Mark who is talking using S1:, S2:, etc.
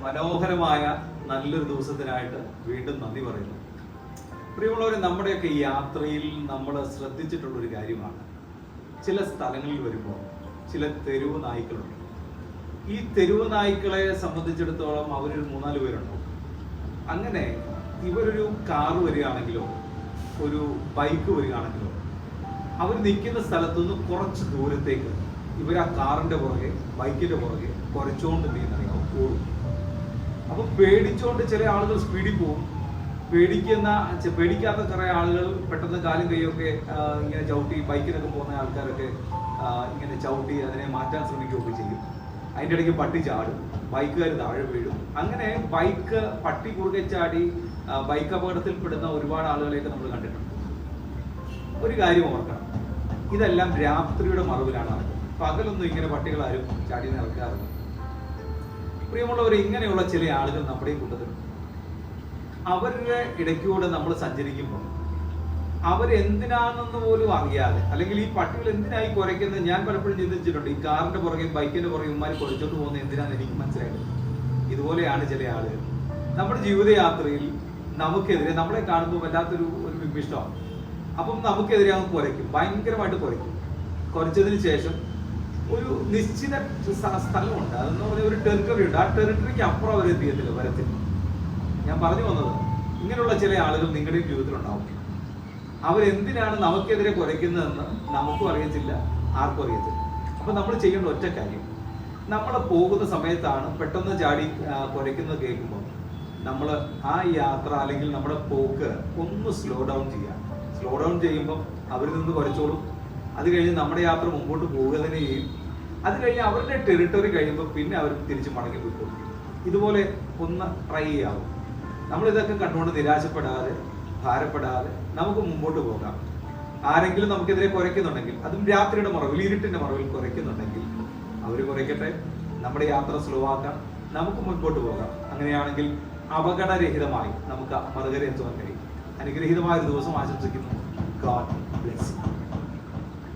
S1: മനോഹരമായ നല്ലൊരു ദിവസത്തിനായിട്ട് വീണ്ടും നന്ദി പറയുന്നു. പ്രിയമുള്ളവരെ, നമ്മുടെയൊക്കെ ഈ യാത്രയിൽ നമ്മൾ ശ്രദ്ധിച്ചിട്ടുള്ളൊരു കാര്യമാണ്, ചില സ്ഥലങ്ങളിൽ വരുമ്പോൾ ചില തെരുവ് നായ്ക്കളുണ്ട്. ഈ തെരുവ് നായ്ക്കളെ സംബന്ധിച്ചിടത്തോളം അവരൊരു 3-4 പേരുണ്ടാവും. അങ്ങനെ ഇവരൊരു കാറ് വരികയാണെങ്കിലോ ഒരു ബൈക്ക് വരികയാണെങ്കിലോ അവർ നിൽക്കുന്ന സ്ഥലത്തുനിന്ന് കുറച്ച് ദൂരത്തേക്ക് ഇവർ ആ കാറിൻ്റെ പുറകെ ബൈക്കിൻ്റെ പുറകെ കുറച്ചുകൊണ്ട് നീന്നറിയാവും ഓടും. അപ്പോൾ പേടിച്ചുകൊണ്ട് ചില ആളുകൾ സ്പീഡിൽ പോകും. പേടിക്കാത്ത കുറേ ആളുകൾ പെട്ടെന്ന് കാലും കൈയൊക്കെ ഇങ്ങനെ ചവിട്ടി, ബൈക്കിനൊക്കെ പോകുന്ന ആൾക്കാരൊക്കെ ഇങ്ങനെ ചവിട്ടി അതിനെ മാറ്റാൻ ശ്രമിക്കുകയൊക്കെ ചെയ്യും. അതിൻ്റെ ഇടയ്ക്ക് പട്ടി ചാടും, ബൈക്കുകാർ താഴെ വീഴും. അങ്ങനെ ബൈക്ക് പട്ടി കുറുകെ ചാടി ബൈക്ക് അപകടത്തിൽപ്പെടുന്ന ഒരുപാട് ആളുകളെയൊക്കെ നമ്മൾ കണ്ടിട്ടുണ്ട്. ഒരു കാര്യം ഓർക്കണം, ഇതെല്ലാം രാത്രിയുടെ മറവിലാണ് നടക്കുന്നത്. പകലൊന്നും ഇങ്ങനെ പട്ടികളാരും ചാടി നടക്കാറില്ല. പ്രിയമുള്ളവർ, ഇങ്ങനെയുള്ള ചില ആളുകൾ നമ്മുടെ കൂട്ടത്തിലുണ്ട്. അവരുടെ ഇടയ്ക്കൂടെ നമ്മൾ സഞ്ചരിക്കുമ്പോൾ അവരെന്തിനാണെന്ന് പോലും അറിയാതെ, അല്ലെങ്കിൽ ഈ പട്ടികൾ എന്തിനായി കുരയ്ക്കുന്നത് ഞാൻ പലപ്പോഴും ചിന്തിച്ചിട്ടുണ്ട്. ഈ കാറിന്റെ പുറകെ ബൈക്കിന്റെ പുറകെ ഉമ്മാര് കുരച്ചോണ്ട് പോകുന്നത് എന്തിനാന്ന് എനിക്ക് മനസ്സിലായത്. ഇതുപോലെയാണ് ചില ആളുകൾ നമ്മുടെ ജീവിതയാത്രയിൽ നമുക്കെതിരെ, നമ്മളെ കാണുമ്പോൾ വല്ലാത്തൊരു വിഭിഷ്ടമാണ്. അപ്പം നമുക്കെതിരെ അവൻ കുരയ്ക്കും, ഭയങ്കരമായിട്ട് കുരയ്ക്കും. കുരച്ചതിന് ശേഷം ഒരു നിശ്ചിത സ്ഥലമുണ്ട്, അതെന്ന് പറഞ്ഞാൽ ഒരു ടെറിട്ടറി ഉണ്ട്. ആ ടെറിട്ടറിക്ക് അപ്പുറം അവർ എന്ത് ചെയ്യത്തില്ല, വരത്തില്ല. ഞാൻ പറഞ്ഞു വന്നത്, ഇങ്ങനെയുള്ള ചില ആളുകൾ നിങ്ങളുടെയും ജീവിതത്തിലുണ്ടാവും. അവരെന്തിനാണ് നമുക്കെതിരെ കുരയ്ക്കുന്നതെന്ന് നമുക്കും അറിയത്തില്ല, ആർക്കും അറിയത്തില്ല. അപ്പം നമ്മൾ ചെയ്യേണ്ട ഒറ്റ കാര്യം, നമ്മൾ പോകുന്ന സമയത്താണ് പെട്ടെന്ന് ചാടി കുരയ്ക്കുന്നത് കേൾക്കുമ്പോൾ നമ്മൾ ആ യാത്ര അല്ലെങ്കിൽ നമ്മുടെ പോക്ക് ഒന്ന് സ്ലോ ഡൗൺ ചെയ്യാം. സ്ലോ ഡൗൺ ചെയ്യുമ്പോൾ അവരിൽ നിന്ന് കുരച്ചോളും. അത് കഴിഞ്ഞ് നമ്മുടെ യാത്ര മുമ്പോട്ട് പോവുക തന്നെ ചെയ്യും. അത് കഴിഞ്ഞ് അവരുടെ ടെറിട്ടറി കഴിയുമ്പോൾ പിന്നെ അവർ തിരിച്ച് മടങ്ങി പോയിക്കോളും. ഇതുപോലെ ഒന്ന് ട്രൈ ചെയ്യാവും. നമ്മളിതൊക്കെ കണ്ടുകൊണ്ട് നിരാശപ്പെടാതെ, ഭാരപ്പെടാതെ നമുക്ക് മുമ്പോട്ട് പോകാം. ആരെങ്കിലും നമുക്കെതിരെ കുരയ്ക്കുന്നുണ്ടെങ്കിൽ, അതും രാത്രിയുടെ മറവിൽ, ഇരുട്ടിന്റെ മറവിൽ കുരയ്ക്കുന്നുണ്ടെങ്കിൽ അവർ കുരയ്ക്കട്ടെ. നമ്മുടെ യാത്ര സ്ലോ ആക്കാം, നമുക്ക് മുൻപോട്ട് പോകാം. അങ്ങനെയാണെങ്കിൽ അപകടരഹിതമായി നമുക്ക് മറുകര എത്തുവാൻ കഴിയും. അനുഗ്രഹീതമായ ഒരു ദിവസം ആശംസിക്കുന്നു. God bless you.